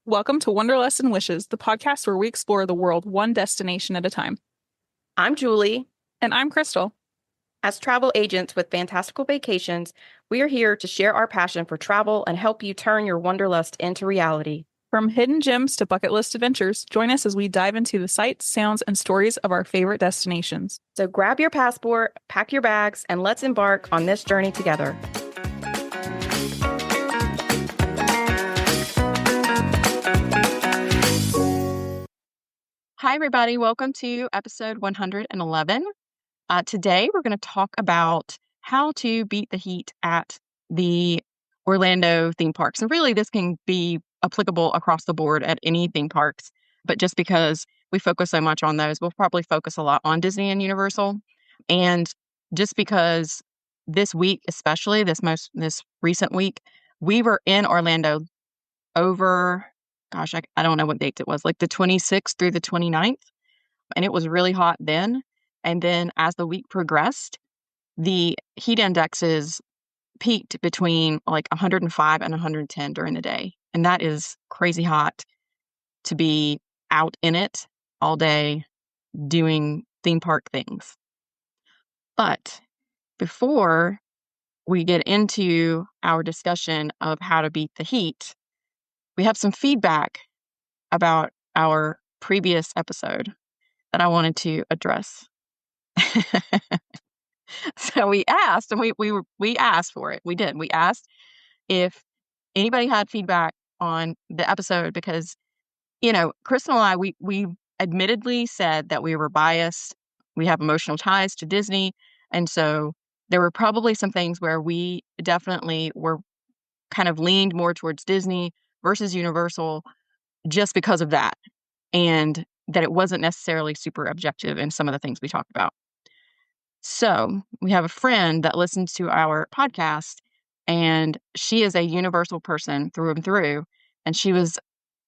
Welcome to Wanderlust Wishes, the podcast where we explore the world one destination at a time. I'm Julie. And I'm Crystal. As travel agents with fantastical vacations, we are here to share our passion for travel and help you turn your wanderlust into reality. From hidden gems to bucket list adventures, join us as we dive into the sights, sounds, and stories of our favorite destinations. So grab your passport, pack your bags, and let's embark on this journey together. Hi, everybody. Welcome to episode 111. Today, we're going to talk about how to beat the heat at the Orlando theme parks. And really, this can be applicable across the board at any theme parks. But just because we focus so much on those, we'll probably focus a lot on Disney and Universal. And just because this week, especially this recent week, we were in Orlando over, I don't know what date it was, like the 26th through the 29th. And it was really hot then. And then as the week progressed, the heat indexes peaked between like 105 and 110 during the day. And that is crazy hot to be out in it all day doing theme park things. But before we get into our discussion of how to beat the heat, we have some feedback about our previous episode that I wanted to address. So we asked, and we asked for it. We did. We asked if anybody had feedback on the episode because, Crystal and I, we admittedly said that we were biased. We have emotional ties to Disney. And so there were probably some things where we definitely were kind of leaned more towards Disney versus Universal just because of that. And that it wasn't necessarily super objective in some of the things we talked about. So we have a friend that listens to our podcast, and she is a Universal person through and through. And she was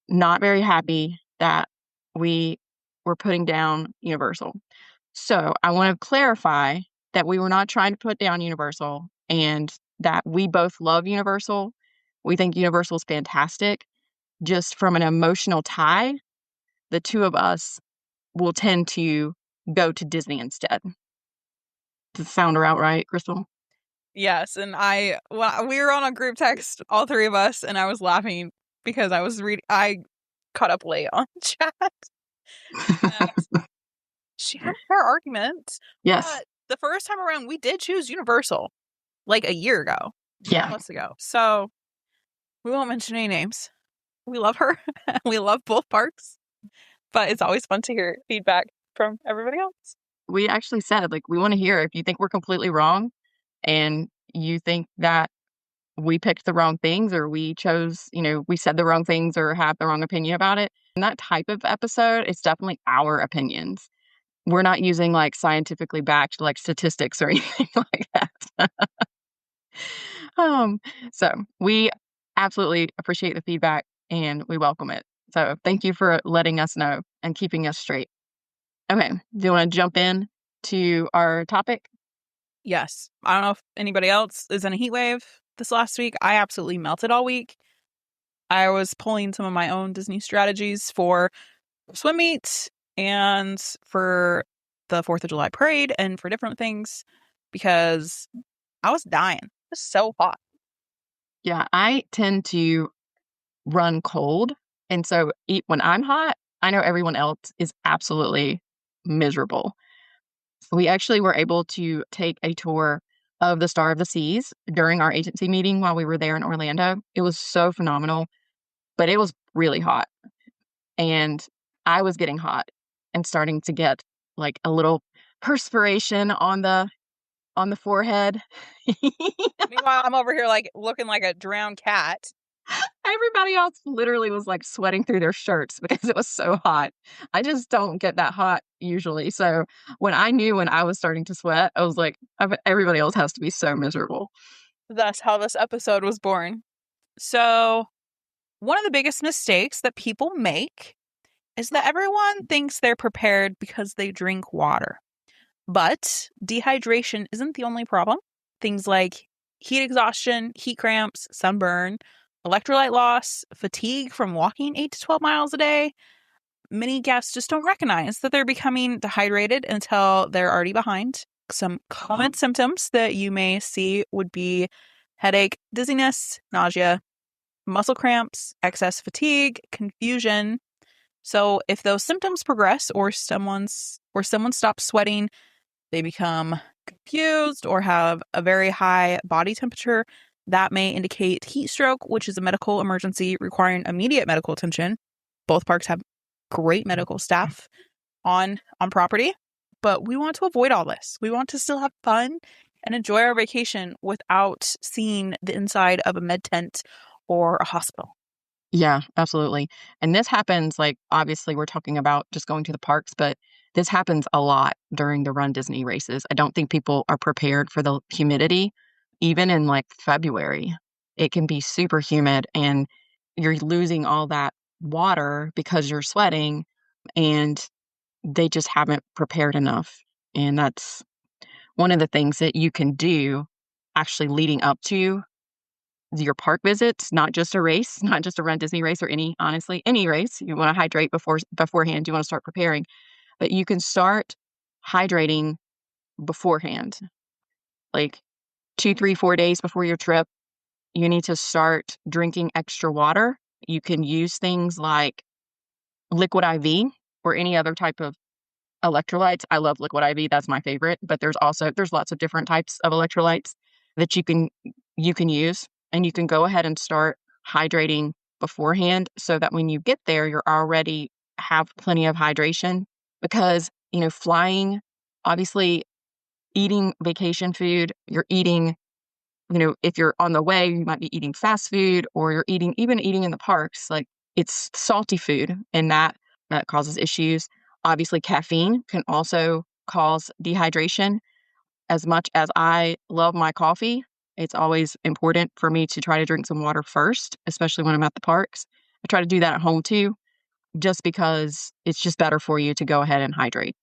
not very happy that we were putting down Universal. So I want to clarify that we were not trying to put down Universal and that we both love Universal. We think Universal is fantastic. Just from an emotional tie, the two of us will tend to go to Disney instead. Does it sound about right, Crystal? Yes, and we were on a group text, all three of us, and I was laughing because I caught up late on chat. She had a fair argument. Yes. But the first time around, we did choose Universal, like a year ago. Yeah. Months ago. So we won't mention any names. We love her. We love both parks. But it's always fun to hear feedback from everybody else. We actually said, we want to hear if you think we're completely wrong and you think that we picked the wrong things or we chose, we said the wrong things or have the wrong opinion about it. And that type of episode, it's definitely our opinions. We're not using scientifically backed statistics or anything like that. So we absolutely appreciate the feedback and we welcome it. So thank you for letting us know and keeping us straight. Okay. Do you want to jump in to our topic? Yes. I don't know if anybody else is in a heat wave this last week. I absolutely melted all week. I was pulling some of my own Disney strategies for swim meets and for the 4th of July parade and for different things because I was dying. It was so hot. Yeah, I tend to run cold. And so when I'm hot, I know everyone else is absolutely miserable. We actually were able to take a tour of the Star of the Seas during our agency meeting while we were there in Orlando. It was so phenomenal, but it was really hot. And I was getting hot and starting to get a little perspiration on the forehead. Meanwhile, I'm over here looking like a drowned cat. Everybody else literally was sweating through their shirts because it was so hot. I just don't get that hot usually. So when I was starting to sweat, I was like, everybody else has to be so miserable. That's how this episode was born. So one of the biggest mistakes that people make is that everyone thinks they're prepared because they drink water. But dehydration isn't the only problem. Things like heat exhaustion, heat cramps, sunburn electrolyte loss, fatigue from walking 8 to 12 miles a day. Many guests just don't recognize that they're becoming dehydrated until they're already behind. Some common symptoms that you may see would be headache, dizziness, nausea, muscle cramps, excess fatigue, confusion. So if those symptoms progress or someone stops sweating, they become confused or have a very high body temperature, that may indicate heat stroke, which is a medical emergency requiring immediate medical attention. Both parks have great medical staff on property, but we want to avoid all this. We want to still have fun and enjoy our vacation without seeing the inside of a med tent or a hospital. Yeah, absolutely. And this happens, like, obviously, we're talking about just going to the parks, but this happens a lot during the Run Disney races. I don't think people are prepared for the humidity, even in like February. It can be super humid and you're losing all that water because you're sweating, and they just haven't prepared enough. And that's one of the things that you can do actually leading up to your park visits, not just a race, not just a Run Disney race or honestly, any race. You want to hydrate beforehand. You want to start preparing, but you can start hydrating beforehand, like 2, 3, 4 days before your trip. You need to start drinking extra water. You can use things like liquid IV or any other type of electrolytes. I love liquid IV. That's my favorite, but there's lots of different types of electrolytes that you can use, and you can go ahead and start hydrating beforehand so that when you get there, you're already have plenty of hydration. Because, flying, obviously, eating vacation food, you're eating, if you're on the way, you might be eating fast food, or you're even eating in the parks, like, it's salty food, and that causes issues. Obviously, caffeine can also cause dehydration. As much as I love my coffee, it's always important for me to try to drink some water first, especially when I'm at the parks. I try to do that at home too, just because it's just better for you to go ahead and hydrate.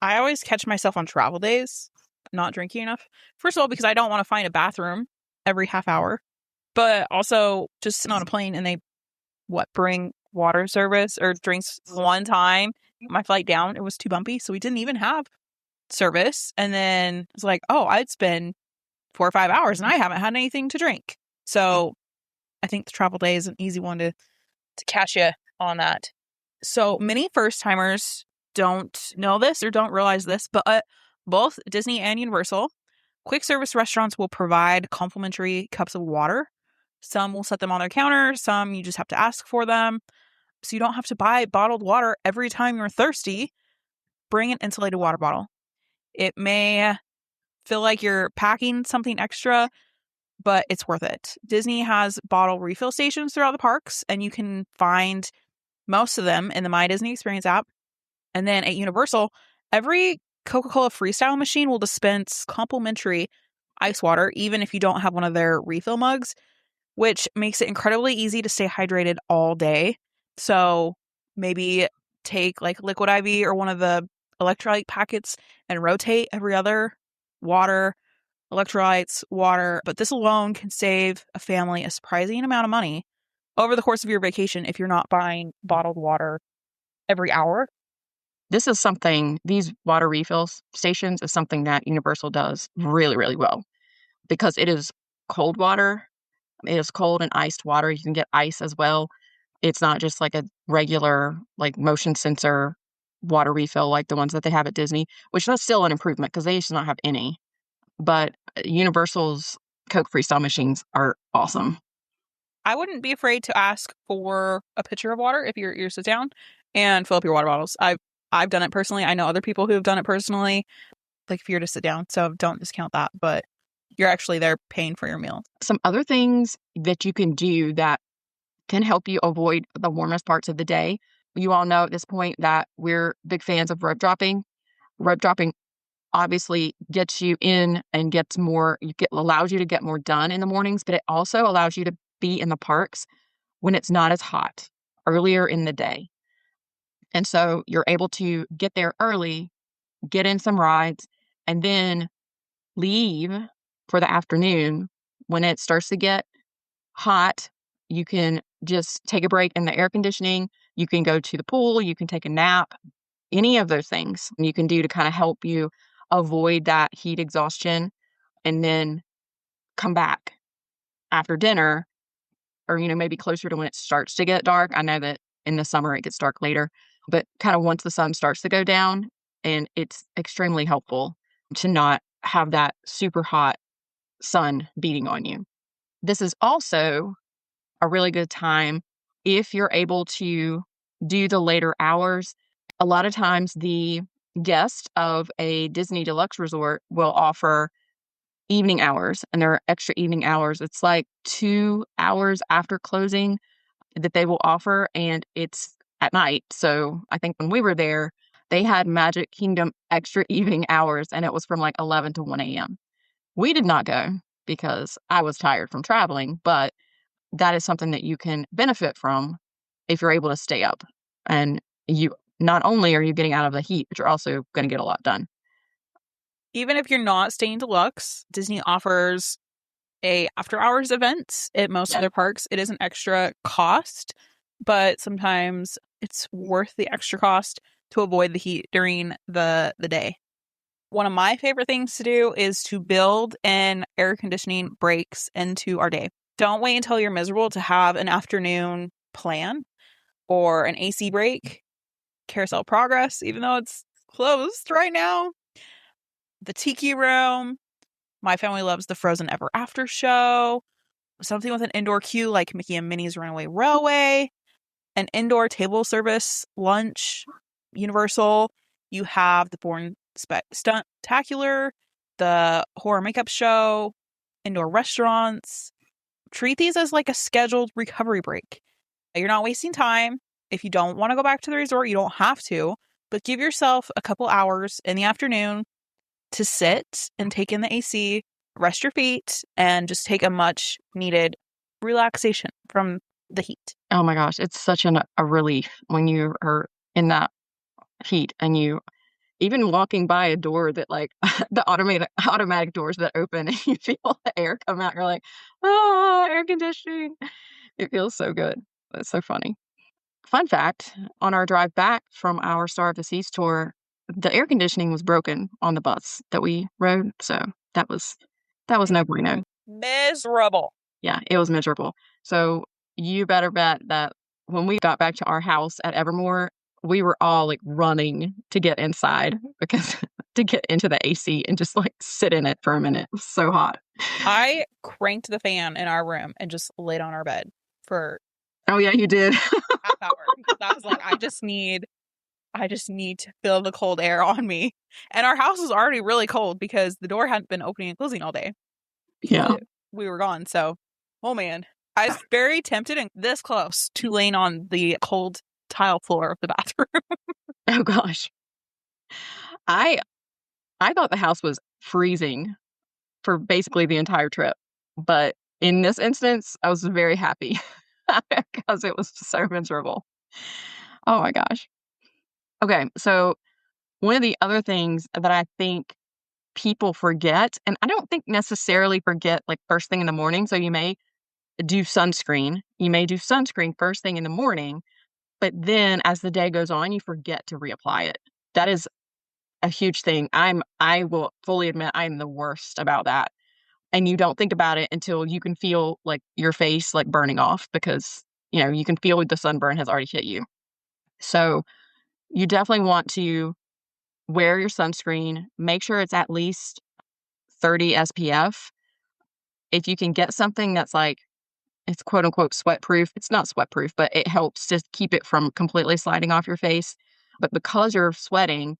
I always catch myself on travel days not drinking enough. First of all, because I don't want to find a bathroom every half hour, but also just sitting on a plane and they bring water service or drinks one time. My flight down, it was too bumpy, so we didn't even have service. And then it's like, oh, I'd spend 4 or 5 hours and I haven't had anything to drink. So I think the travel day is an easy one to catch you on that. So many first timers don't know this or don't realize this, but both Disney and Universal quick service restaurants will provide complimentary cups of water. Some will set them on their counter, some you just have to ask for them. So you don't have to buy bottled water every time you're thirsty. Bring an insulated water bottle. It may feel like you're packing something extra, but it's worth it. Disney has bottle refill stations throughout the parks, and you can find most of them in the My Disney Experience app. And then at Universal, every Coca-Cola Freestyle machine will dispense complimentary ice water, even if you don't have one of their refill mugs, which makes it incredibly easy to stay hydrated all day. So maybe take like liquid IV or one of the electrolyte packets and rotate every other water, electrolytes, water. But this alone can save a family a surprising amount of money over the course of your vacation if you're not buying bottled water every hour. These water refill stations is something that Universal does really, really well, because it is cold water. It is cold and iced water. You can get ice as well. It's not just like a regular, like, motion sensor water refill like the ones that they have at Disney, which that's still an improvement because they used to not have any. But Universal's Coke Freestyle machines are awesome. I wouldn't be afraid to ask for a pitcher of water if you're sit down and fill up your water bottles. I've done it personally. I know other people who have done it personally, like if you're to sit down. So don't discount that, but you're actually there paying for your meal. Some other things that you can do that can help you avoid the warmest parts of the day. You all know at this point that we're big fans of rope dropping. Rope dropping obviously gets you in and allows you to get more done in the mornings, but it also allows you to be in the parks when it's not as hot earlier in the day. And so you're able to get there early, get in some rides, and then leave for the afternoon when it starts to get hot You can just take a break in the air conditioning. You can go to the pool. You can take a nap. Any of those things you can do to kind of help you avoid that heat exhaustion, and then come back after dinner, or, maybe closer to when it starts to get dark. I know that in the summer it gets dark later, but kind of once the sun starts to go down, and it's extremely helpful to not have that super hot sun beating on you. This is also a really good time if you're able to do the later hours. A lot of times the guest of a Disney deluxe resort will offer evening hours, and there are extra evening hours. It's like 2 hours after closing that they will offer, and it's at night. So I think when we were there, they had Magic Kingdom extra evening hours, and it was from like 11 to 1 a.m. We did not go because I was tired from traveling, but that is something that you can benefit from if you're able to stay up. And you not only are you getting out of the heat, but you're also going to get a lot done. Even if you're not staying deluxe, Disney offers a after hours event at most of their parks. It is an extra cost, but sometimes it's worth the extra cost to avoid the heat during the day. One of my favorite things to do is to build in air conditioning breaks into our day. Don't wait until you're miserable to have an afternoon plan or an AC break. Carousel Progress, even though it's closed right now. The Tiki Room. My family loves the Frozen Ever After show. Something with an indoor queue like Mickey and Minnie's Runaway Railway. An indoor table service lunch. Universal. You have the Born Stuntacular, the horror makeup show, indoor restaurants. Treat these as like a scheduled recovery break. You're not wasting time. If you don't want to go back to the resort, you don't have to, but give yourself a couple hours in the afternoon to sit and take in the AC, rest your feet, and just take a much needed relaxation from the heat. Oh my gosh, it's such a relief when you are in that heat, and you even walking by a door that like the automatic doors that open, and you feel the air come out. You're like, oh, air conditioning. It feels so good. That's so funny. Fun fact, on our drive back from our Star of the Seas tour, the air conditioning was broken on the bus that we rode. So that was no bueno. Miserable. Yeah, it was miserable. So you better bet that when we got back to our house at Evermore, we were all like running to get inside because to get into the AC and just like sit in it for a minute. It was so hot. I cranked the fan in our room and just laid on our bed for Oh yeah, you did. half hour because I was like, I just need to feel the cold air on me. And our house was already really cold because the door hadn't been opening and closing all day. Yeah. We were gone. So, oh man, I was very tempted and this close to laying on the cold tile floor of the bathroom. Oh gosh. I thought the house was freezing for basically the entire trip. But in this instance, I was very happy because it was so miserable. Oh my gosh. Okay, so one of the other things that I think people forget, and I don't think necessarily forget like first thing in the morning, so you may do sunscreen. You may do sunscreen first thing in the morning, but then as the day goes on, you forget to reapply it. That is a huge thing. I will fully admit I'm the worst about that. And you don't think about it until you can feel like your face like burning off because, you can feel the sunburn has already hit you. So you definitely want to wear your sunscreen. Make sure it's at least 30 SPF. If you can get something that's like, it's quote unquote sweat proof, it's not sweat proof, but it helps to keep it from completely sliding off your face. But because you're sweating,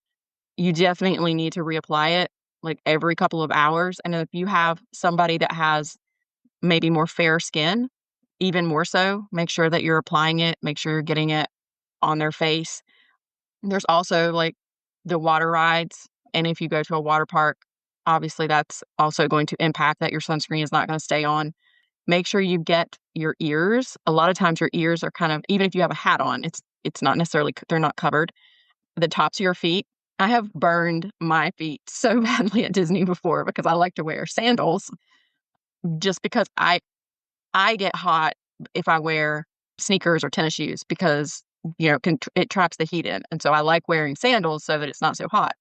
you definitely need to reapply it like every couple of hours. And if you have somebody that has maybe more fair skin, even more so, make sure that you're applying it, make sure you're getting it on their face. There's also like the water rides. And if you go to a water park, obviously that's also going to impact that your sunscreen is not going to stay on. Make sure you get your ears. A lot of times your ears are kind of, even if you have a hat on, it's not necessarily, they're not covered. The tops of your feet. I have burned my feet so badly at Disney before because I like to wear sandals just because I get hot if I wear sneakers or tennis shoes because, it traps the heat in. And so I like wearing sandals so that it's not so hot.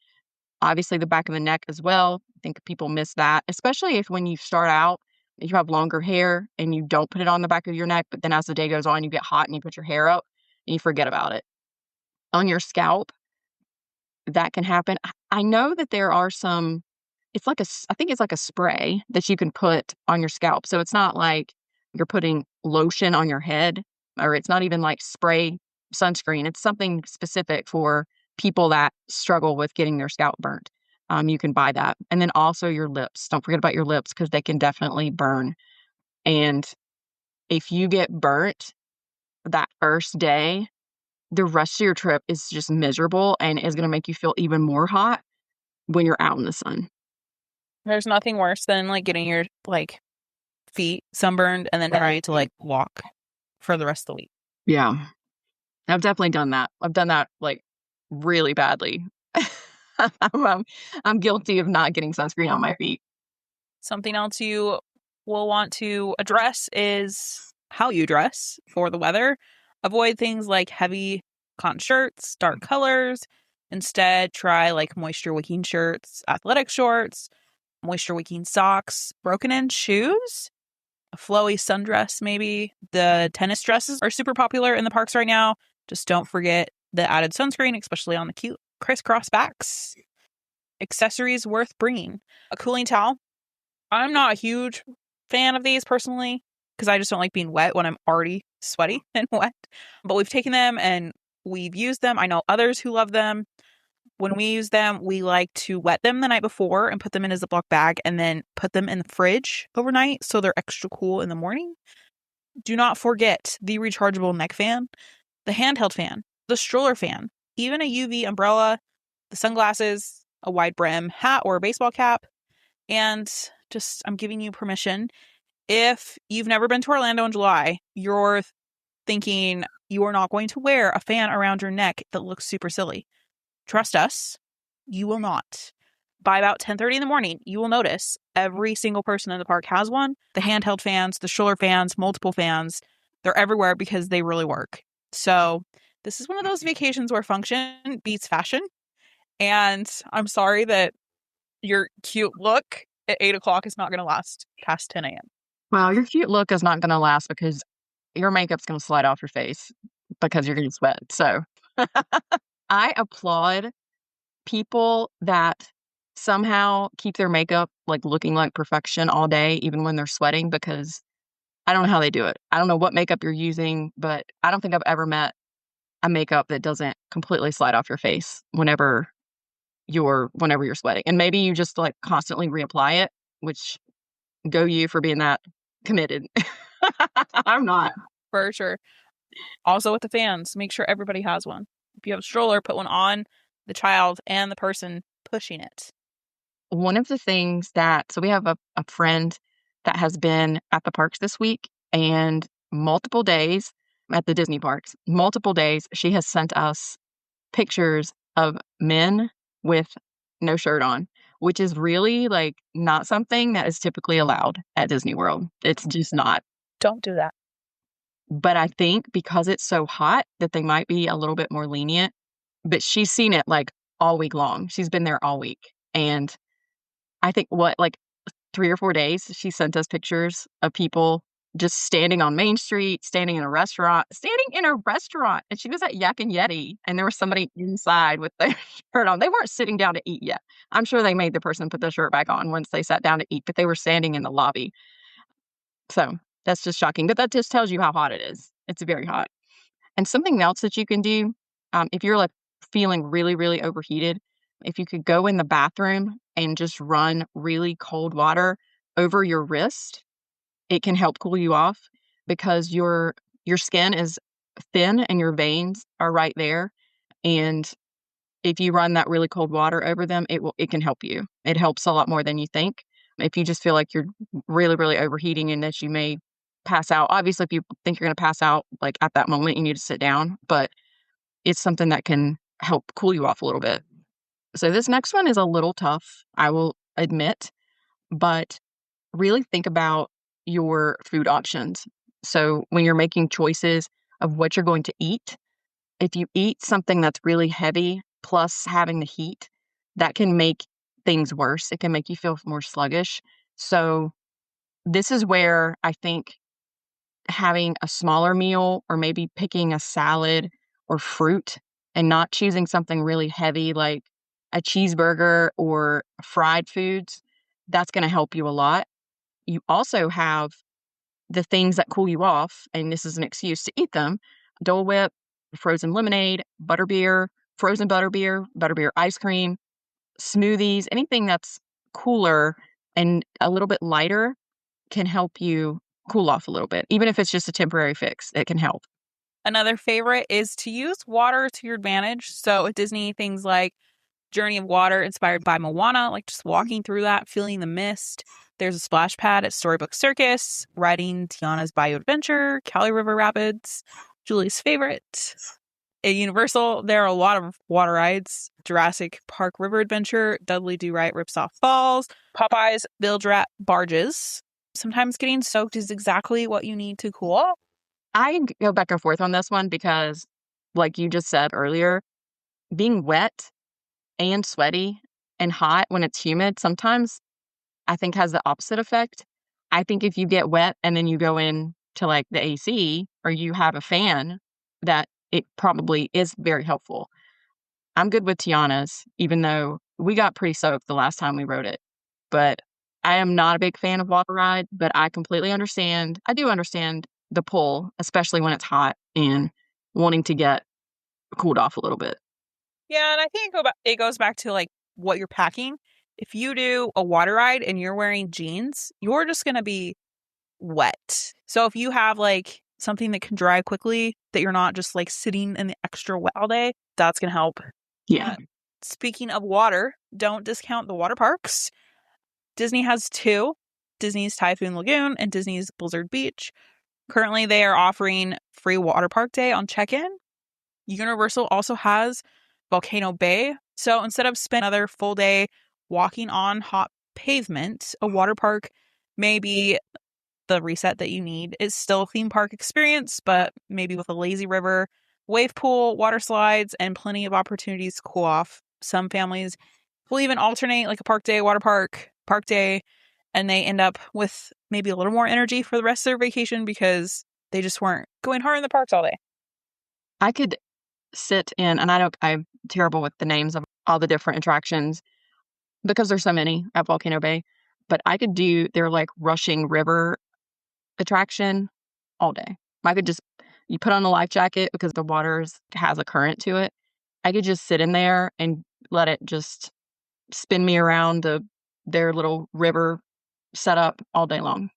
Obviously, the back of the neck as well. I think people miss that, especially if when you start out, you have longer hair and you don't put it on the back of your neck, but then as the day goes on, you get hot and you put your hair up and you forget about it. On your scalp, that can happen. I know that there are some, I think it's like a spray that you can put on your scalp. So it's not like you're putting lotion on your head, or it's not even like spray sunscreen. It's something specific for people that struggle with getting their scalp burnt. You can buy that. And then also your lips. Don't forget about your lips because they can definitely burn. And if you get burnt that first day, the rest of your trip is just miserable and is going to make you feel even more hot when you're out in the sun. There's nothing worse than like getting your like feet sunburned and then trying to like walk for the rest of the week. Yeah, I've definitely done that. I've done that like really badly. I'm guilty of not getting sunscreen on my feet. Something else you will want to address is how you dress for the weather. Avoid things like heavy cotton shirts, dark colors. Instead, try like moisture wicking shirts, athletic shorts, moisture wicking socks, broken in shoes, a flowy sundress maybe. The tennis dresses are super popular in the parks right now. Just don't forget the added sunscreen, especially on the cute crisscross backs. Accessories worth bringing. A cooling towel. I'm not a huge fan of these personally because I just don't like being wet when I'm already sweaty and wet. But we've taken them and we've used them. I know others who love them. When we use them, we like to wet them the night before and put them in a Ziploc bag and then put them in the fridge overnight so they're extra cool in the morning. Do not forget the rechargeable neck fan, the handheld fan, the stroller fan, even a UV umbrella, the sunglasses, a wide brim hat or a baseball cap, and just I'm giving you permission. If you've never been to Orlando in July, you're thinking you are not going to wear a fan around your neck that looks super silly. Trust us, you will not. By about 10:30 in the morning, you will notice every single person in the park has one. The handheld fans, the stroller fans, multiple fans, they're everywhere because they really work. So this is one of those vacations where function beats fashion. And I'm sorry that your cute look at 8 o'clock is not going to last past 10 a.m. Well, your cute look is not going to last because your makeup's going to slide off your face because you're going to sweat. So I applaud people that somehow keep their makeup like looking like perfection all day, even when they're sweating, because I don't know how they do it. I don't know what makeup you're using, but I don't think I've ever met a makeup that doesn't completely slide off your face whenever you're sweating. And maybe you just like constantly reapply it, which go you for being that committed. I'm not. For sure. Also with the fans, make sure everybody has one. If you have a stroller, put one on the child and the person pushing it. One of the things so we have a friend that has been at the parks this week and multiple days at the Disney parks, multiple days, she has sent us pictures of men with no shirt on, which is really like not something that is typically allowed at Disney World. It's just not. Don't do that. But I think because it's so hot that they might be a little bit more lenient. But she's seen it like all week long. She's been there all week. And I think like 3 or 4 days, she sent us pictures of people just standing on Main Street, standing in a restaurant. And she was at Yak and Yeti, and there was somebody inside with their shirt on. They weren't sitting down to eat yet. I'm sure they made the person put their shirt back on once they sat down to eat, but they were standing in the lobby. So that's just shocking. But that just tells you how hot it is. It's very hot. And something else that you can do, if you're like feeling really, really overheated, if you could go in the bathroom and just run really cold water over your wrist, it can help cool you off because your skin is thin and your veins are right there. And if you run that really cold water over them, it can help you. It helps a lot more than you think. If you just feel like you're really, really overheating and that you may pass out. Obviously, if you think you're going to pass out, like at that moment, you need to sit down. But it's something that can help cool you off a little bit. So this next one is a little tough, I will admit, but really think about your food options. So when you're making choices of what you're going to eat, if you eat something that's really heavy plus having the heat, that can make things worse. It can make you feel more sluggish. So this is where I think having a smaller meal or maybe picking a salad or fruit and not choosing something really heavy like a cheeseburger or fried foods, that's going to help you a lot. You also have the things that cool you off, and this is an excuse to eat them: Dole Whip, frozen lemonade, butterbeer, frozen butterbeer ice cream, smoothies, anything that's cooler and a little bit lighter can help you cool off a little bit. Even if it's just a temporary fix, it can help. Another favorite is to use water to your advantage. So at Disney, things like Journey of Water inspired by Moana, like just walking through that, feeling the mist. There's a splash pad at Storybook Circus, riding Tiana's Bayou Adventure, Cali River Rapids, Julie's favorite. At Universal, there are a lot of water rides. Jurassic Park River Adventure, Dudley Do Right Rips Off Falls, Popeye's Bilge Rat Barges. Sometimes getting soaked is exactly what you need to cool off. I go back and forth on this one because, like you just said earlier, being wet and sweaty and hot when it's humid sometimes I think has the opposite effect. I think if you get wet and then you go in to like the AC or you have a fan, that it probably is very helpful. I'm good with Tiana's, even though we got pretty soaked the last time we rode it. But I am not a big fan of water ride, but I completely understand. I do understand the pull, especially when it's hot and wanting to get cooled off a little bit. Yeah, and I think it goes back to like what you're packing. If you do a water ride and you're wearing jeans, you're just going to be wet. So if you have like something that can dry quickly, that you're not just like sitting in the extra wet all day, that's going to help. Yeah. Speaking of water, don't discount the water parks. Disney has two: Disney's Typhoon Lagoon and Disney's Blizzard Beach. Currently, they are offering free water park day on check-in. Universal also has Volcano Bay. So instead of spend another full day walking on hot pavement, a water park may be the reset that you need. It's still a theme park experience, but maybe with a lazy river, wave pool, water slides, and plenty of opportunities to cool off. Some families will even alternate like a park day, water park, park day, and they end up with maybe a little more energy for the rest of their vacation because they just weren't going hard in the parks all day. I could sit in, and I'm terrible with the names of all the different attractions because there's so many at Volcano Bay, but I could do their like rushing river attraction all day. I could just, you put on a life jacket because the has a current to it. I could just sit in there and let it just spin me around their little river setup all day long.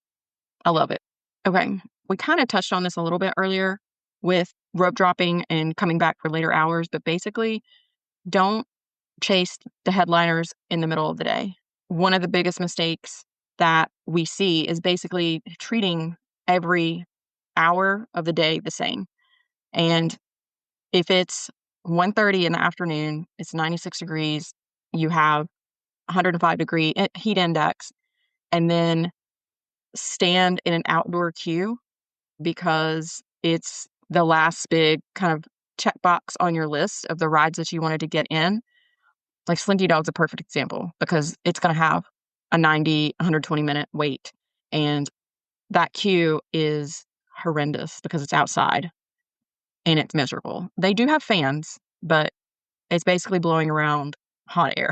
I love it. Okay. We kind of touched on this a little bit earlier with rope dropping and coming back for later hours, but basically don't chase the headliners in the middle of the day. One of the biggest mistakes that we see is basically treating every hour of the day the same. And if it's 1:30 in the afternoon, it's 96 degrees, you have 105-degree heat index, and then stand in an outdoor queue because it's the last big kind of checkbox on your list of the rides that you wanted to get in. Like Slinky Dog's a perfect example because it's going to have a 90, 120-minute wait. And that queue is horrendous because it's outside and it's miserable. They do have fans, but it's basically blowing around hot air.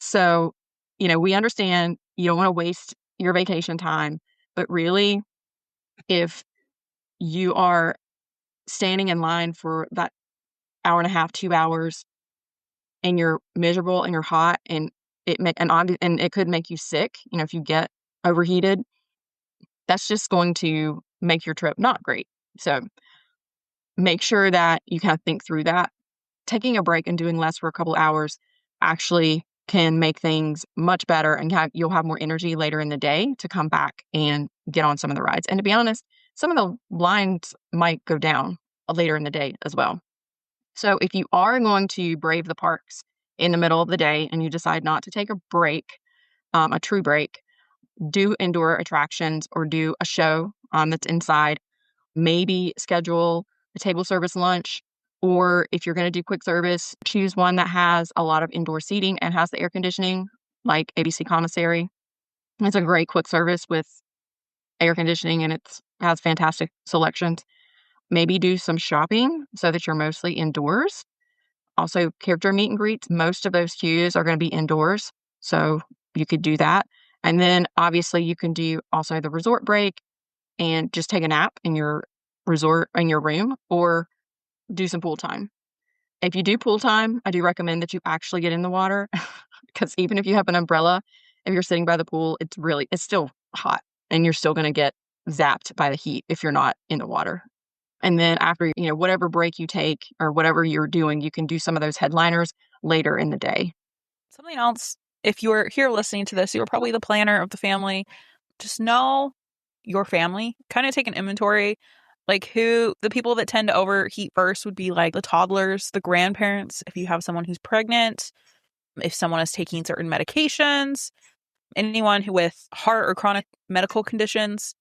So, we understand you don't want to waste your vacation time, but really, if you are standing in line for that hour and a half, 2 hours, and you're miserable and you're hot and and it could make you sick, if you get overheated, that's just going to make your trip not great. So make sure that you kind of think through that. Taking a break and doing less for a couple hours actually can make things much better, and you'll have more energy later in the day to come back and get on some of the rides. And to be honest, some of the lines might go down later in the day as well. So if you are going to brave the parks in the middle of the day and you decide not to take a break, a true break, do indoor attractions or do a show that's inside. Maybe schedule a table service lunch, or if you're going to do quick service, choose one that has a lot of indoor seating and has the air conditioning, like ABC Commissary. It's a great quick service with air conditioning, and it has fantastic selections. Maybe do some shopping so that you're mostly indoors. Also, character meet and greets, most of those queues are going to be indoors, so you could do that. And then obviously you can do also the resort break and just take a nap in your resort in your room, or do some pool time. If you do pool time, I do recommend that you actually get in the water because even if you have an umbrella, if you're sitting by the pool, it's still hot and you're still going to get zapped by the heat if you're not in the water. And then after, whatever break you take or whatever you're doing, you can do some of those headliners later in the day. Something else, if you're here listening to this, you're probably the planner of the family. Just know your family, kind of take an inventory. Like the people that tend to overheat first would be like the toddlers, the grandparents, if you have someone who's pregnant, if someone is taking certain medications, anyone who with heart or chronic medical conditions.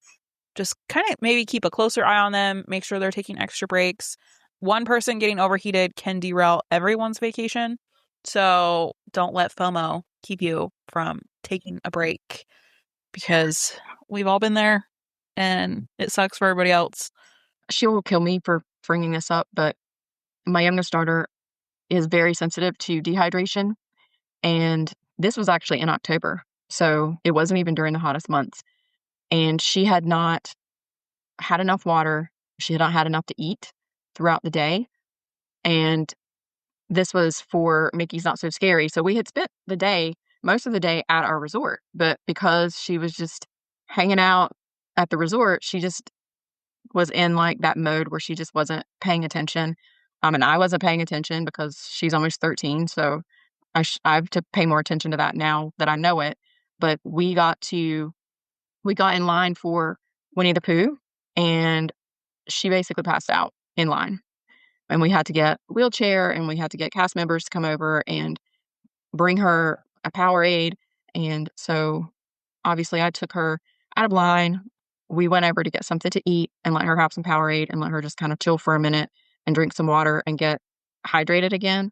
Just kind of maybe keep a closer eye on them, make sure they're taking extra breaks. One person getting overheated can derail everyone's vacation. So don't let FOMO keep you from taking a break, because we've all been there and it sucks for everybody else. She will kill me for bringing this up, but my youngest daughter is very sensitive to dehydration. And this was actually in October. So it wasn't even during the hottest months. And she had not had enough water. She had not had enough to eat throughout the day. And this was for Mickey's Not So Scary. So we had spent most of the day at our resort. But because she was just hanging out at the resort, she just was in like that mode where she just wasn't paying attention. And I wasn't paying attention because she's almost 13. So I have to pay more attention to that now that I know it. But we got in line for Winnie the Pooh, and she basically passed out in line. And we had to get a wheelchair, and we had to get cast members to come over and bring her a Powerade. And so obviously I took her out of line. We went over to get something to eat and let her have some Powerade and let her just kind of chill for a minute and drink some water and get hydrated again.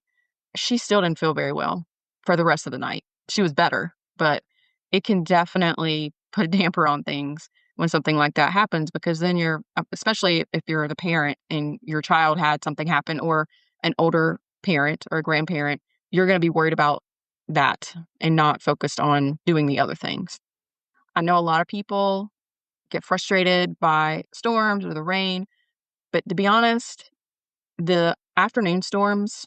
She still didn't feel very well for the rest of the night. She was better, but it can definitely put a damper on things when something like that happens, because then especially if you're the parent and your child had something happen, or an older parent or a grandparent, you're going to be worried about that and not focused on doing the other things. I know a lot of people get frustrated by storms or the rain, but to be honest, the afternoon storms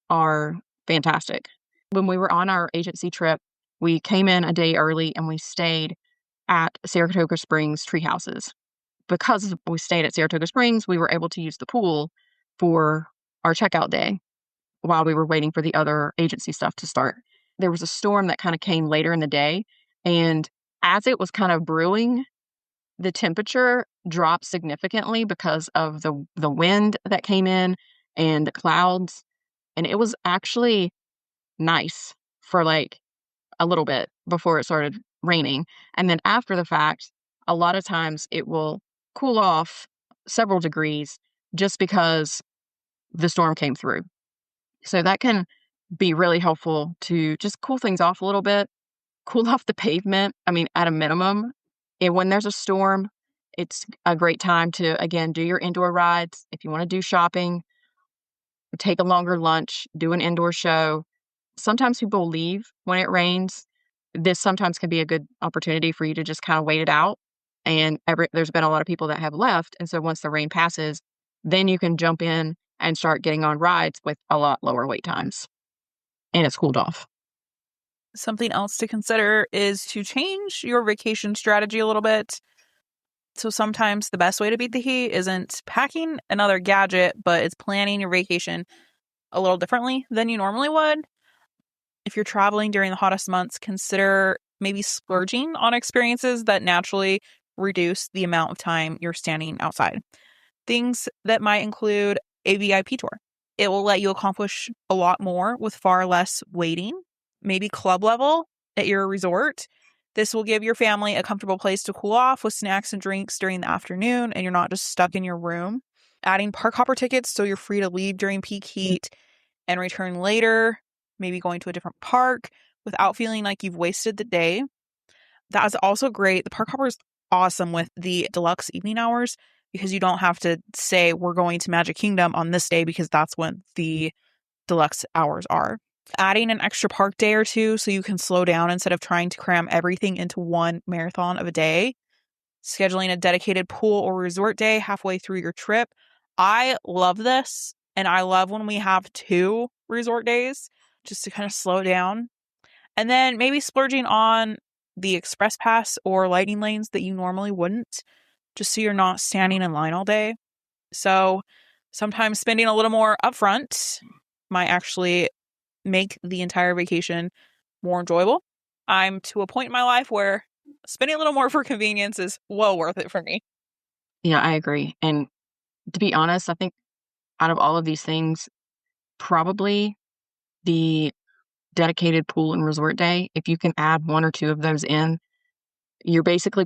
are fantastic. When we were on our agency trip, we came in a day early and we stayed at Saratoga Springs tree houses. Because we stayed at Saratoga Springs, we were able to use the pool for our checkout day while we were waiting for the other agency stuff to start. There was a storm that kind of came later in the day, and as it was kind of brewing, the temperature dropped significantly because of the wind that came in and the clouds. And it was actually nice for like a little bit before it started raining. And then after the fact, a lot of times it will cool off several degrees just because the storm came through. So that can be really helpful to just cool things off a little bit, cool off the pavement. I mean, at a minimum. And when there's a storm, it's a great time to, again, do your indoor rides. If you want to do shopping, take a longer lunch, do an indoor show. Sometimes people leave when it rains. This sometimes can be a good opportunity for you to just kind of wait it out. And there's been a lot of people that have left. And so once the rain passes, then you can jump in and start getting on rides with a lot lower wait times. And it's cooled off. Something else to consider is to change your vacation strategy a little bit. So sometimes the best way to beat the heat isn't packing another gadget, but it's planning your vacation a little differently than you normally would. If you're traveling during the hottest months, consider maybe splurging on experiences that naturally reduce the amount of time you're standing outside. Things that might include a VIP tour. It will let you accomplish a lot more with far less waiting. Maybe club level at your resort. This will give your family a comfortable place to cool off with snacks and drinks during the afternoon, and you're not just stuck in your room. Adding park hopper tickets so you're free to leave during peak heat and return later, maybe going to a different park without feeling like you've wasted the day. That is also great. The park hopper is awesome with the deluxe evening hours because you don't have to say we're going to Magic Kingdom on this day because that's when the deluxe hours are. Adding an extra park day or two so you can slow down instead of trying to cram everything into one marathon of a day. Scheduling a dedicated pool or resort day halfway through your trip. I love this, and I love when we have 2 resort days just to kind of slow down. And then maybe splurging on the express pass or lighting lanes that you normally wouldn't, just so you're not standing in line all day. So sometimes spending a little more upfront might actually make the entire vacation more enjoyable. I'm to a point in my life where spending a little more for convenience is well worth it for me. Yeah, I agree. And to be honest, I think out of all of these things, probably the dedicated pool and resort day, if you can add 1 or 2 of those in, you're basically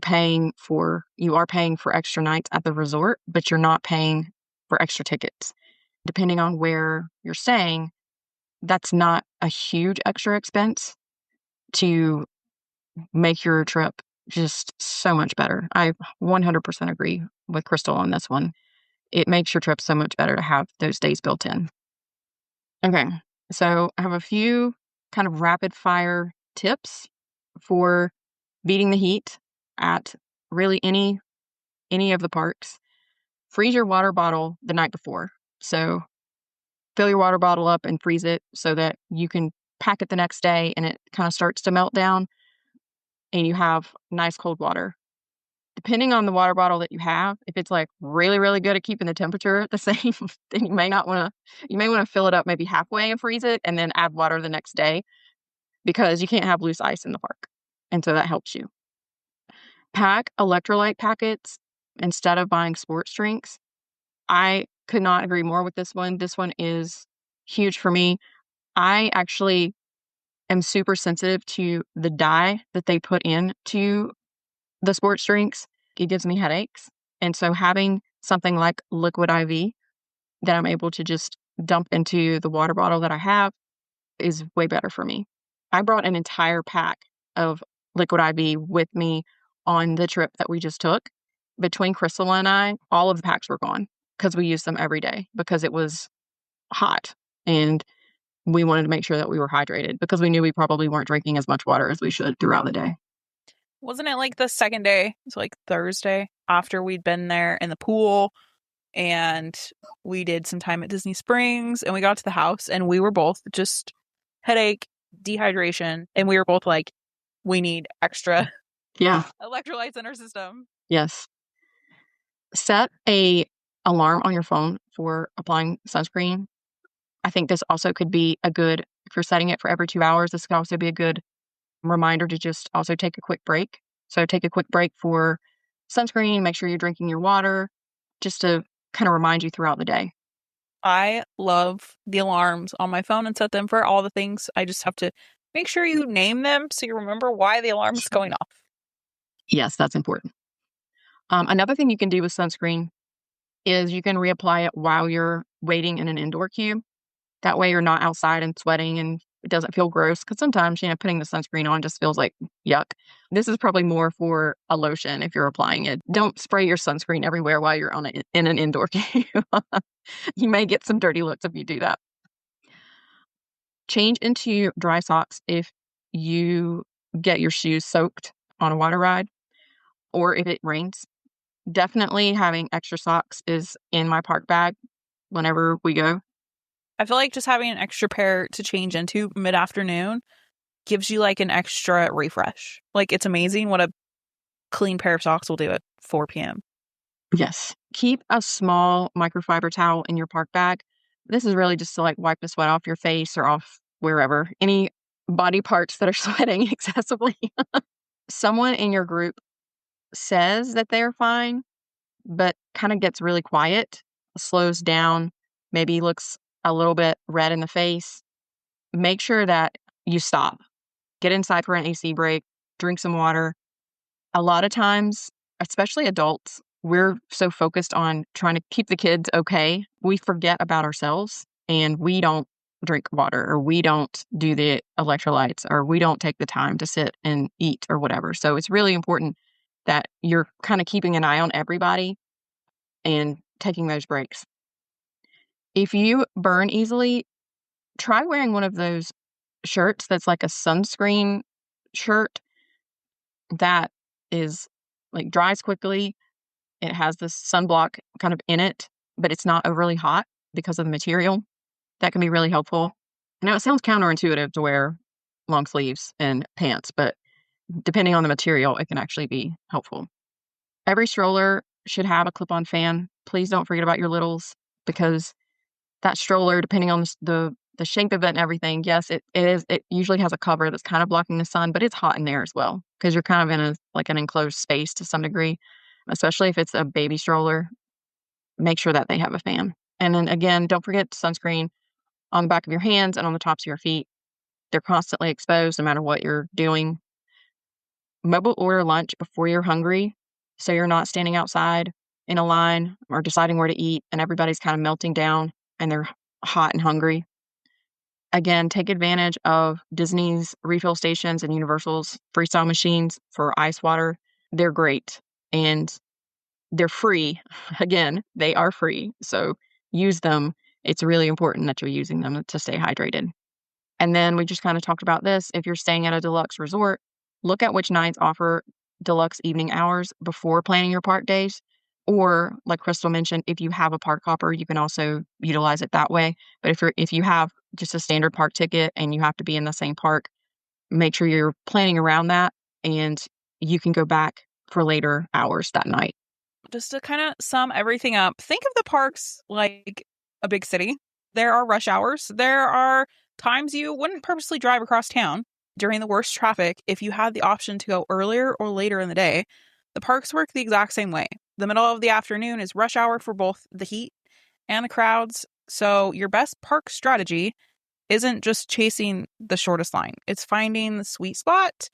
you are paying for extra nights at the resort, but you're not paying for extra tickets. Depending on where you're staying, that's not a huge extra expense to make your trip just so much better. I 100% agree with Crystal on this one. It makes your trip so much better to have those days built in. Okay, so I have a few kind of rapid fire tips for beating the heat at really any of the parks. Freeze your water bottle the night before. So fill your water bottle up and freeze it so that you can pack it the next day and it kind of starts to melt down and you have nice cold water. Depending on the water bottle that you have, if it's like really, really good at keeping the temperature the same, then you may want to fill it up maybe halfway and freeze it and then add water the next day because you can't have loose ice in the park. And so that helps you. Pack electrolyte packets instead of buying sports drinks. I could not agree more with this one. This one is huge for me. I actually am super sensitive to the dye that they put into the sports drinks. It gives me headaches. And so having something like liquid IV that I'm able to just dump into the water bottle that I have is way better for me. I brought an entire pack of liquid IV with me on the trip that we just took. Between Crystal and I, all of the packs were gone because we used them every day because it was hot and we wanted to make sure that we were hydrated because we knew we probably weren't drinking as much water as we should throughout the day. Wasn't it like the second day? It was like Thursday after we'd been there in the pool and we did some time at Disney Springs and we got to the house and we were both just headache, dehydration, and we were both like, we need extra electrolytes in our system. Yes. Set a alarm on your phone for applying sunscreen. I think this also could be if you're setting it for every 2 hours, this could also be a good reminder to just also take a quick break. So take a quick break for sunscreen, make sure you're drinking your water, just to kind of remind you throughout the day. I love the alarms on my phone and set them for all the things. I just have to make sure you name them so you remember why the alarm is going off. Yes, that's important. Another thing you can do with sunscreen is you can reapply it while you're waiting in an indoor queue. That way you're not outside and sweating and it doesn't feel gross because sometimes, putting the sunscreen on just feels like yuck. This is probably more for a lotion if you're applying it. Don't spray your sunscreen everywhere while you're in an indoor queue. You may get some dirty looks if you do that. Change into dry socks if you get your shoes soaked on a water ride or if it rains. Definitely having extra socks is in my park bag whenever we go. I feel like just having an extra pair to change into mid-afternoon gives you like an extra refresh. Like it's amazing what a clean pair of socks will do at 4 p.m. Yes. Keep a small microfiber towel in your park bag. This is really just to like wipe the sweat off your face or off wherever. Any body parts that are sweating excessively. Someone in your group says that they're fine, but kind of gets really quiet, slows down, maybe looks a little bit red in the face. Make sure that you stop. Get inside for an AC break. drink some water. A lot of times, especially adults, we're so focused on trying to keep the kids okay, we forget about ourselves and we don't drink water or we don't do the electrolytes or we don't take the time to sit and eat or whatever. So it's really important that you're kind of keeping an eye on everybody and taking those breaks. If you burn easily, try wearing one of those shirts that's like a sunscreen shirt that is like dries quickly. It has this sunblock kind of in it, but it's not overly hot because of the material. That can be really helpful. I know it sounds counterintuitive to wear long sleeves and pants, but depending on the material, it can actually be helpful. Every stroller should have a clip-on fan. Please don't forget about your littles because that stroller, depending on the shape of it and everything, yes, it usually has a cover that's kind of blocking the sun, but it's hot in there as well because you're kind of in an enclosed space to some degree, especially if it's a baby stroller. Make sure that they have a fan. And then again, don't forget sunscreen on the back of your hands and on the tops of your feet. They're constantly exposed no matter what you're doing. Mobile order lunch before you're hungry so you're not standing outside in a line or deciding where to eat and everybody's kind of melting down and they're hot and hungry. Again, take advantage of Disney's refill stations and Universal's freestyle machines for ice water. They're great and they're free. Again, they are free. So use them. It's really important that you're using them to stay hydrated. And then we just kind of talked about this. If you're staying at a deluxe resort, look at which nights offer deluxe evening hours before planning your park days. Or like Crystal mentioned, if you have a park hopper, you can also utilize it that way. But if you have just a standard park ticket and you have to be in the same park, make sure you're planning around that and you can go back for later hours that night. Just to kind of sum everything up, think of the parks like a big city. There are rush hours. There are times you wouldn't purposely drive across town during the worst traffic if you had the option to go earlier or later in the day. The parks work the exact same way. The middle of the afternoon is rush hour for both the heat and the crowds. So your best park strategy isn't just chasing the shortest line. It's finding the sweet spot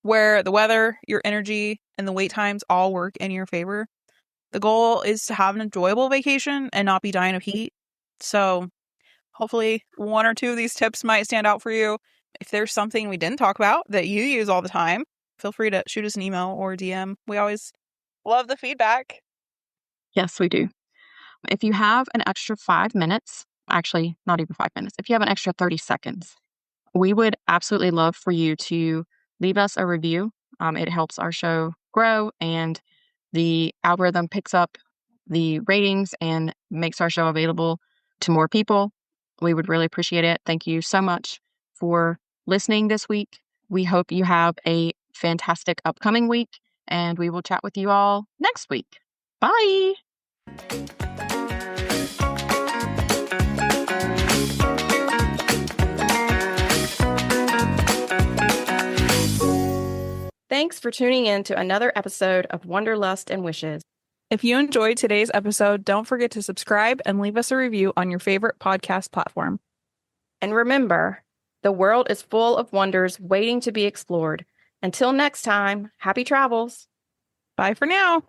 where the weather, your energy, and the wait times all work in your favor. The goal is to have an enjoyable vacation and not be dying of heat. So hopefully one or two of these tips might stand out for you. If there's something we didn't talk about that you use all the time, feel free to shoot us an email or DM. We always love the feedback. Yes, we do. If you have an extra 5 minutes, actually not even 5 minutes, if you have an extra 30 seconds, we would absolutely love for you to leave us a review. It helps our show grow and the algorithm picks up the ratings and makes our show available to more people. We would really appreciate it. Thank you so much for listening this week. We hope you have a fantastic upcoming week, and we will chat with you all next week. Bye. Thanks for tuning in to another episode of Wanderlust and Wishes. If you enjoyed today's episode, don't forget to subscribe and leave us a review on your favorite podcast platform. And remember, the world is full of wonders waiting to be explored. Until next time, happy travels. Bye for now.